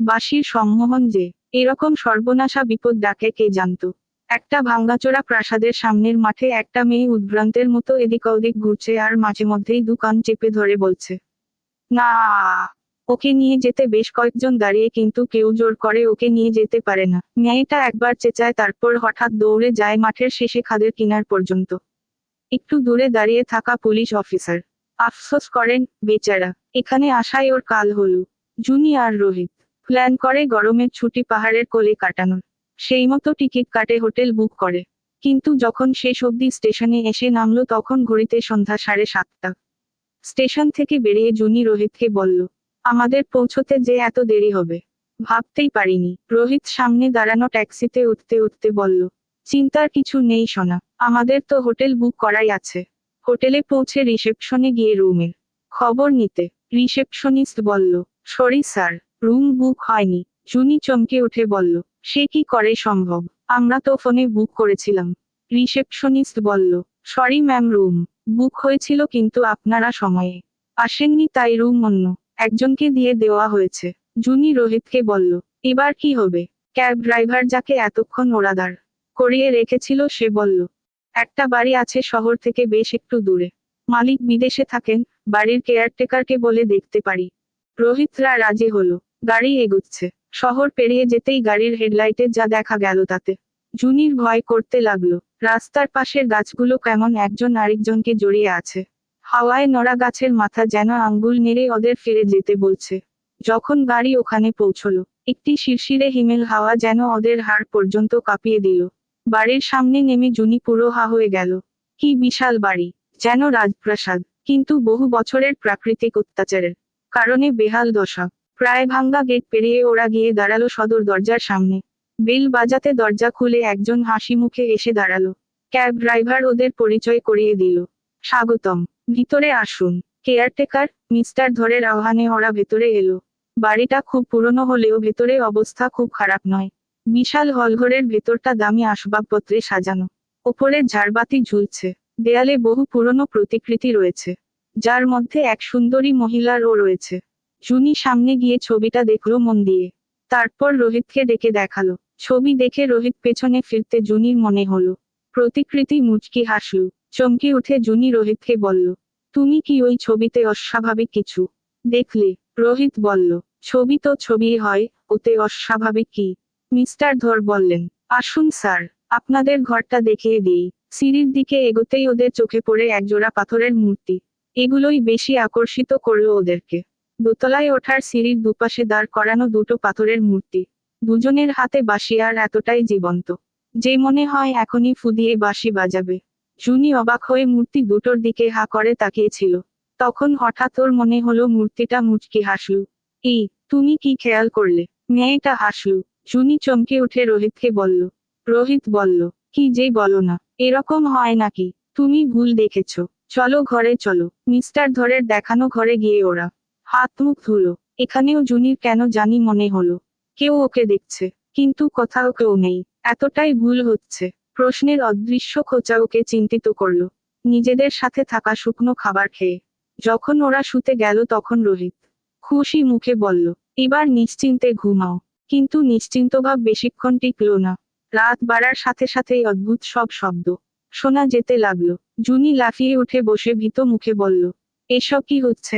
বাঁশির সম্মোহন যে এরকম সর্বনাশা বিপদ ডাকে কে জানতো। একটা ভাঙাচোরা প্রাসাদের সামনের মাঠে একটা মেয়ে উদ্ভ্রান্তের মতো এদিক ওদিক ঘুরছে আর মাঝে মধ্যেই দু কান চেপে ধরে বলছে, না। ওকে নিয়ে যেতে বেশ কয়েকজন দাঁড়িয়ে, কিন্তু কেউ জোর করে ওকে নিয়ে যেতে পারে না। মেয়েটা একবার চেঁচায়, তারপর হঠাৎ দৌড়ে যায় মাঠের শেষে খাদের কিনার পর্যন্ত। একটু দূরে দাঁড়িয়ে থাকা পুলিশ অফিসার আফসোস করেন, বেচারা, এখানে আসায় ওর কাল হলো। জুনি আর রোহিত প্ল্যান করে গরমের ছুটি পাহাড়ের কোলে কাটানোর। সেই মতো টিকিট কাটে, হোটেল বুক করে। কিন্তু যখন শেষ অবধি স্টেশনে এসে নামলো তখন ঘড়িতে সন্ধ্যা 7:30। স্টেশন থেকে বেরিয়ে জুনি রোহিতকে বলল, আমাদের পৌঁছতে যে এত দেরি হবে ভাবতেই পারিনি। রোহিত সামনে দাঁড়ানো ট্যাক্সিতে উঠতে উঠতে বলল, চিন্তার কিছু নেই সোনা, আমাদের তো হোটেল বুক করাই আছে। হোটেলে পৌঁছে রিসেপশনে গিয়ে রুমের খবর নিতে রিসেপশনিস্ট বলল, সরি স্যার, রুম বুক হয়নি। জুনি চমকে উঠে বলল, সে কি করে সম্ভব, আমরা তো ফোনে বুক করেছিলাম। রিসেপশনিস্ট বলল, সরি ম্যাম, রুম বুক হয়েছিল কিন্তু আপনারা সময়ে আসেননি, তাই রুম অন্য একজনকে দিয়ে দেওয়া হয়েছে। জুনি রোহিতকে বলল, এবার কি হবে। ক্যাব ড্রাইভার যাকে এতক্ষণ ওরা দাঁড় করিয়ে রেখেছিল সে বলল, একটা বাড়ি আছে শহর থেকে বেশ একটু দূরে, মালিক বিদেশে থাকেন, বাড়ির কেয়ারটেকারকে বলে দেখতে পারি। রোহিতরা রাজি হলো। গাড়ি এগুচ্ছে। শহর পেরিয়ে যেতেই গাড়ির হেডলাইটে যা দেখা গেল তাতে জুনির ভয় করতে লাগলো। রাস্তার পাশের গাছগুলো কেমন একজন আরেকজনকে জড়িয়ে আছে। হাওয়ায় নড়া গাছের মাথা যেন আঙ্গুল নেড়ে ওদের ফিরে যেতে বলছে। যখন গাড়ি ওখানে পৌঁছলো, একটি শিরশিরে হিমেল হাওয়া যেন ওদের হাড় পর্যন্ত কাঁপিয়ে দিল। বাড়ির সামনে নেমে জুনি পুরো হা হয়ে গেল। কি বিশাল বাড়ি, যেন রাজপ্রাসাদ, কিন্তু বহু বছরের প্রাকৃতিক অত্যাচারের কারণে বেহাল দশা। প্রায় ভাঙ্গা গেট পেরিয়ে ওরা গিয়ে দাঁড়ালো সদর দরজার সামনে। বেল বাজাতে দরজা খুলে একজন হাসি মুখে এসে দাঁড়ালো। ক্যাব ড্রাইভার ওদের পরিচয় করিয়ে দিল। স্বাগতম, ভিতরে আসুন। কেয়ারটেকার মিস্টার ধরের আহ্বানে ওরা ভেতরে এলো। বাড়িটা খুব পুরনো হলেও ভেতরে অবস্থা খুব খারাপ নয়। বিশাল হলঘরের ভেতরটা দামি আসবাবপত্রে সাজানো। ওপরে ঝাড়বাতি ঝুলছে। দেয়ালে বহু পুরনো প্রতিকৃতি রয়েছে, যার মধ্যে এক সুন্দরী মহিলারও রয়েছে। জুনি সামনে গিয়ে ছবিটা দেখলো মন দিয়ে। তারপর রোহিতকে ডেকে দেখালো। ছবি দেখে রোহিত পেছনে ফিরতে জুনির মনে হলো। প্রতিকৃতি মুচকি হাসল। চমকে উঠে জুনি রোহিতকে বলল, তুমি কি ওই ছবিতে অস্বাভাবিক কিছু দেখলে? রোহিত বলল, ছবি তো ছবিই হয়, ওতে অস্বাভাবিক কি? মিস্টার ধর বললেন, আসুন স্যার, আপনাদের ঘরটা দেখিয়ে দিই। সিঁড়ির দিকে এগোতেই ওদের চোখে পড়ে একজোড়া পাথরের মূর্তি। এগুলোই বেশি আকর্ষিত করলো ওদেরকে। দোতলায় ওঠার সিঁড়ির দুপাশে দাঁড় করানো দুটো পাথরের মূর্তি। দুজনের হাতে বাঁশি, আর এতটাই জীবন্ত যে মনে হয় এখনই ফু দিয়ে বাঁশি বাজাবে। জুনি অবাক হয়ে মূর্তি দুটোর দিকে হা করে তাকিয়েছিল। তখন হঠাৎ ওর মনে হলো মূর্তিটা মুচকি হাসল। এই, তুমি কি খেয়াল করলে? মেয়েটা হাসল। জুনি চমকে উঠে রোহিতকে বলল। রোহিত বলল, কি যে বলো না, এরকম হয় নাকি? তুমি ভুল দেখেছ। চলো ঘরে চলো। মিস্টার ধরের দেখানো ঘরে গিয়ে ওরা হাত মুখ ধুলো। এখানেও জুনির কেন জানি মনে হলো কেউ ওকে দেখছে, কিন্তু কোথাও কেউ নেই। এতটাই ভুল হচ্ছে। প্রশ্নের অদৃশ্য খোঁচা ওকে চিন্তিত করল। নিজেদের সাথে থাকা শুকনো খাবার খেয়ে যখন ওরা শুতে গেল তখন রোহিত খুশি মুখে বলল, এবার নিশ্চিন্তে ঘুমাও। কিন্তু নিশ্চিন্তভাব বেশিক্ষণ টিকল না। রাত বাড়ার সাথে সাথেই অদ্ভুত সব শব্দ শোনা যেতে লাগলো। জুনি লাফিয়ে উঠে বসে ভীত মুখে বলল, এসব কি হচ্ছে?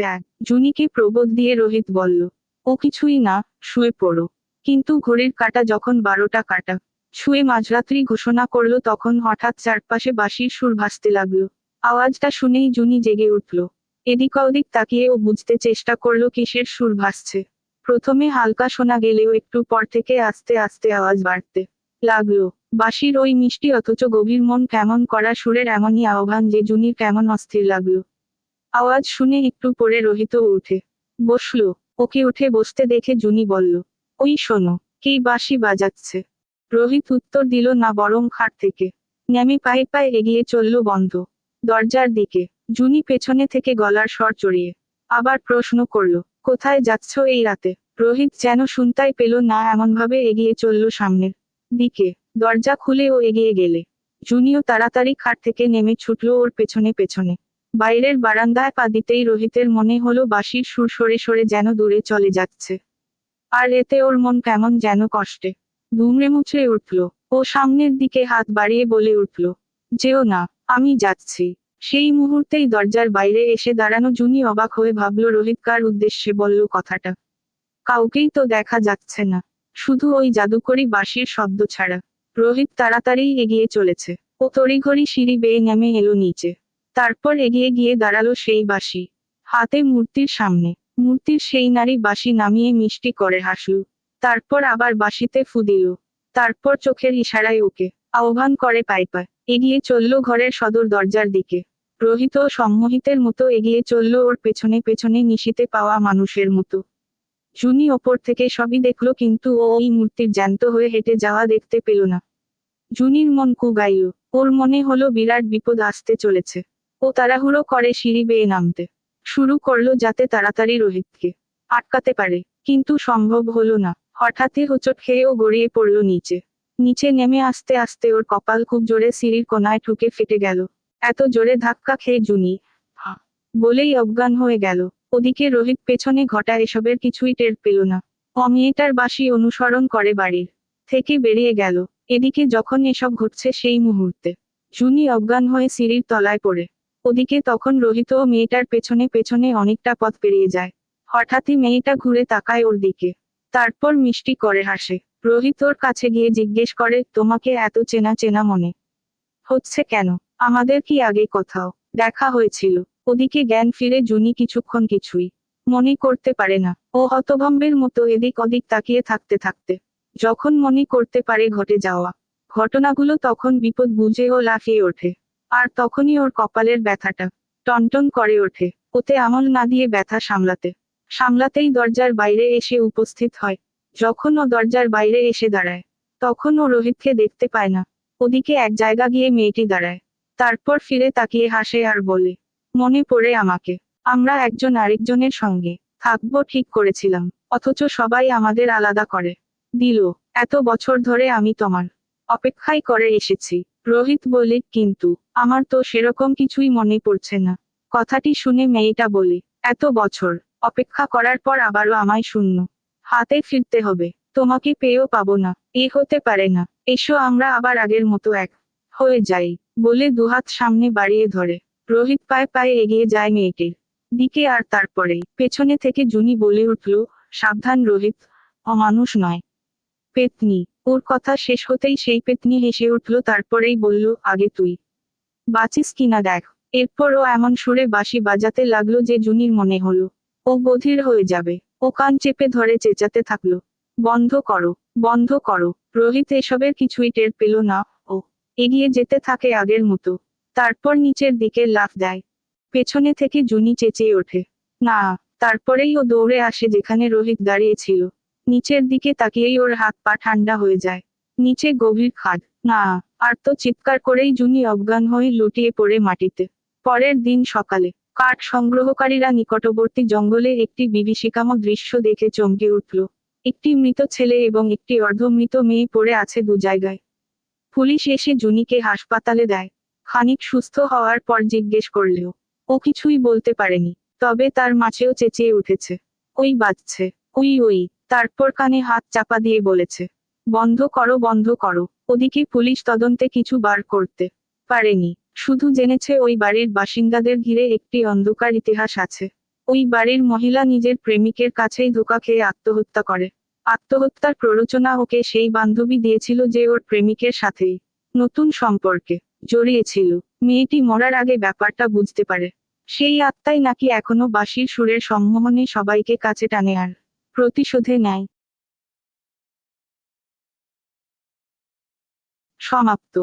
জুনিকে প্রবোধ দিয়ে রোহিত বলল, ও কিছুই না, শুয়ে পড়ো। কিন্তু ঘড়ির কাঁটা যখন 12টা কাটা ছুঁয়ে মাঝরাত্রি ঘোষণা করলো তখন হঠাৎ চারপাশে বাঁশির সুর ভাসতে লাগলো। আওয়াজটা শুনেই জুনি জেগে উঠল। এদিক ওদিক তাকিয়ে ও বুঝতে চেষ্টা করলো কিসের সুর ভাসছে। প্রথমে হালকা শোনা গেলেও একটু পর থেকে আস্তে আস্তে আওয়াজ বাড়তে লাগলো। বাঁশির ওই মিষ্টি অথচ গভীর মন কেমন করা সুরের এমনই আহ্বান যে জুনির কেমন অস্থির লাগলো। আওয়াজ শুনে একটু পরে রোহিতও উঠে বসলো। ওকে উঠে বসতে দেখে জুনি বলল, ওই শোনো, কে বাঁশি বাজাচ্ছে? রোহিত উত্তর দিল না, বরং খাট থেকে নেমে পায়ে পায়ে এগিয়ে চলল বন্ধ দরজার দিকে। জুনি পেছনে থেকে গলার স্বর চড়িয়ে আবার প্রশ্ন করল, কোথায় যাচ্ছ এই রাতে? রোহিত যেন শুনতাই পেল না, এমনভাবে এগিয়ে চলল সামনের দিকে। দরজা খুলে ও এগিয়ে গেলে জুনিও তাড়াতাড়ি খাট থেকে নেমে ছুটল ওর পেছনে পেছনে। বাইরের বারান্দায় পা দিতেই রোহিতের মনে হলো বাঁশির সুর সরে সরে যেন দূরে চলে যাচ্ছে। আর এতে ওর মন কেমন যেন কষ্টে দুমড়ে মুচড়ে উঠল। ও সামনের দিকে হাত বাড়িয়ে বলে উঠল, যেও না, আমি যাচ্ছি। সেই মুহূর্তেই দরজার বাইরে এসে দাঁড়ানো জুনি অবাক হয়ে ভাবল রোহিত কার উদ্দেশ্যে বলল কথাটা। কাউকেই তো দেখা যাচ্ছে না, শুধু ওই জাদুকরি বাঁশির শব্দ ছাড়া। রোহিত তাড়াতাড়ি এগিয়ে চলেছে। ও তড়িঘড়ি সিঁড়ি বেয়ে নেমে এলো নিচে। তারপর এগিয়ে গিয়ে দাঁড়ালো সেই বাঁশি হাতে মূর্তির সামনে। মূর্তির সেই নারী বাঁশি নামিয়ে মিষ্টি করে হাসল। তারপর আবার বাঁশিতে ফু দিল। তারপর চোখের ইশারায় ওকে আহ্বান করে পাইপা এগিয়ে চলল ঘরের সদর দরজার দিকে। রোহিতও সম্মোহিতের মতো এগিয়ে চলল ওর পেছনে পেছনে নিশিতে পাওয়া মানুষের মতো। জুনি ওপর থেকে সবই দেখল কিন্তু ও ওই মূর্তির জ্যান্ত হয়ে হেঁটে যাওয়া দেখতে পেল না। জুনির মন কুগাইল। ওর মনে হলো বিরাট বিপদ আসতে চলেছে। ও তাড়াহুড়ো করে সিঁড়ি বেয়ে নামতে শুরু করলো যাতে তাড়াতাড়ি রোহিতকে আটকাতে পারে, কিন্তু সম্ভব হলো না। হঠাৎই হোঁচট খেয়ে ও গড়িয়ে পড়ল নিচে। নিচে নেমে আস্তে আস্তে ওর কপাল খুব জোরে সিঁড়ির কোনায় ঠুকে ফেটে গেল। এত জোরে ধাক্কা খেয়ে জুনি হা বলেই অজ্ঞান হয়ে গেল। ওদিকে রোহিত পেছনে ঘটা এসবের কিছুই টের পেল না। মেয়েটার বাঁশি অনুসরণ করে বাড়ির থেকে বেরিয়ে গেল। এদিকে যখন এসব ঘটছে সেই মুহূর্তে জুনি অজ্ঞান হয়ে সিঁড়ির তলায় পড়ে। ওদিকে তখন রোহিত ও মেয়েটার পেছনে পেছনে অনেকটা পথ পেরিয়ে যায়। হঠাৎই মেয়েটা ঘুরে তাকায় ওর দিকে। তারপর মিষ্টি করে হাসে। রোহিত ওর কাছে গিয়ে জিজ্ঞেস করে, তোমাকে এত চেনা চেনা মনে হচ্ছে কেন? আমাদের কি আগে কোথাও দেখা হয়েছিল? ওদিকে জ্ঞান ফিরে জুনি কিছুক্ষণ কিছুই মনে করতে পারে না। ও হতভম্বের মতো এদিক ওদিক তাকিয়ে থাকতে থাকতে যখন মনে করতে পারে ঘটে যাওয়া ঘটনাগুলো তখন বিপদ বুঝে ও লাফিয়ে ওঠে। আর তখনই ওর কপালের ব্যথাটা টনটন করে ওঠে। ওতে আমল না দিয়ে ব্যথা সামলাতে সামলাতেই দরজার বাইরে এসে উপস্থিত হয়। যখন ও দরজার বাইরে এসে দাঁড়ায় তখন ও রোহিতকে দেখতে পায় না। ওদিকে এক জায়গা গিয়ে মেয়েটি দাঁড়ায়। তারপর ফিরে তাকিয়ে হাসে আর বলে, মনে পড়ে আমাকে? আমরা একজন আরেকজনের সঙ্গে থাকবো ঠিক করেছিলাম, অথচ সবাই আমাদের আলাদা করে দিল। এত বছর ধরে আমি তোমার অপেক্ষাই করে এসেছি। রোহিত বলে, কিন্তু আমার তো সেরকম কিছুই মনে পড়ছে না। কথাটি শুনে মেয়েটা বলে, এত বছর অপেক্ষা করার পর আবারও আমায় শূন্য হাতে ফিরতে হবে? তোমাকে পেয়েও পাবো না, এ হতে পারে না। এসো আমরা আবার আগের মতো এক হয়ে যাই। বলে দুহাত সামনে বাড়িয়ে ধরে রোহিত পায়ে পায়ে এগিয়ে যায় মেয়েটির দিকে। আর তারপরেই পেছনে থেকে জুনি বলে উঠল, সাবধান রোহিত, অমানুষ নয়, পেতনি। ওর কথা শেষ হতেই সেই পেতনি হেসে উঠল। তারপরেই বলল, আগে তুই বাঁচিস কিনা দেখ। এরপর ও এমন সুরে বাঁশি বাজাতে লাগলো যে জুনির মনে হলো ও বধির হয়ে যাবে। ও কান চেপে ধরে চেঁচাতে থাকলো, বন্ধ করো, বন্ধ করো। রোহিত এসবের কিছুই টের পেল না। ও এগিয়ে যেতে থাকে আগের মতো। তারপর নিচের দিকে লাফ দেয়। পেছনে থেকে জুনি চেঁচিয়ে ওঠে, না। তারপরেই ও দৌড়ে আসে যেখানে রোহিত দাঁড়িয়ে ছিল। নিচের দিকে তাকিয়েই ওর হাত পা ঠান্ডা হয়ে যায়। নিচে গভীর খাদ। না। আর তো চিৎকার করেই জুনি অজ্ঞান হয়ে লুটিয়ে পড়ে মাটিতে। পরের দিন সকালে কাঠ সংগ্রহকারীরা নিকটবর্তী জঙ্গলে একটি বিভীষিকাম দৃশ্য দেখে চমকে উঠল। একটি মৃত ছেলে এবং একটি অর্ধমৃত মেয়ে পড়ে আছে দু জায়গায়। পুলিশ এসে জুনিকে হাসপাতালে দেয়। খানিক সুস্থ হওয়ার পর জিজ্ঞেস করলেও ও কিছুই বলতে পারেনি। তবে তার মাঝেও চেঁচিয়ে উঠেছে, ওই বাজছে, ওই ওই। তারপর কানে হাত চাপা দিয়ে বলেছে, বন্ধ করো, বন্ধ করো। ওদিকে পুলিশ তদন্তে কিছু বার করতে পারেনি। শুধু জেনেছে ওই বাড়ির বাসিন্দাদের ঘিরে একটি অন্ধকার ইতিহাস আছে। ওই বাড়ির মহিলা নিজের প্রেমিকের কাছেই ধোঁকা খেয়ে আত্মহত্যা করে। আত্মহত্যার প্ররোচনা ওকে সেই বান্ধবী দিয়েছিল যে ওর প্রেমিকের সাথেই নতুন সম্পর্কে জড়িয়েছিল। মেয়েটি মরার আগে ব্যাপারটা বুঝতে পারে। সেই আত্মাই নাকি এখনো বাঁশির সুরের সম্মোহনে সবাইকে কাছে টানে আর প্রতিশোধে নেয়। সমাপ্ত।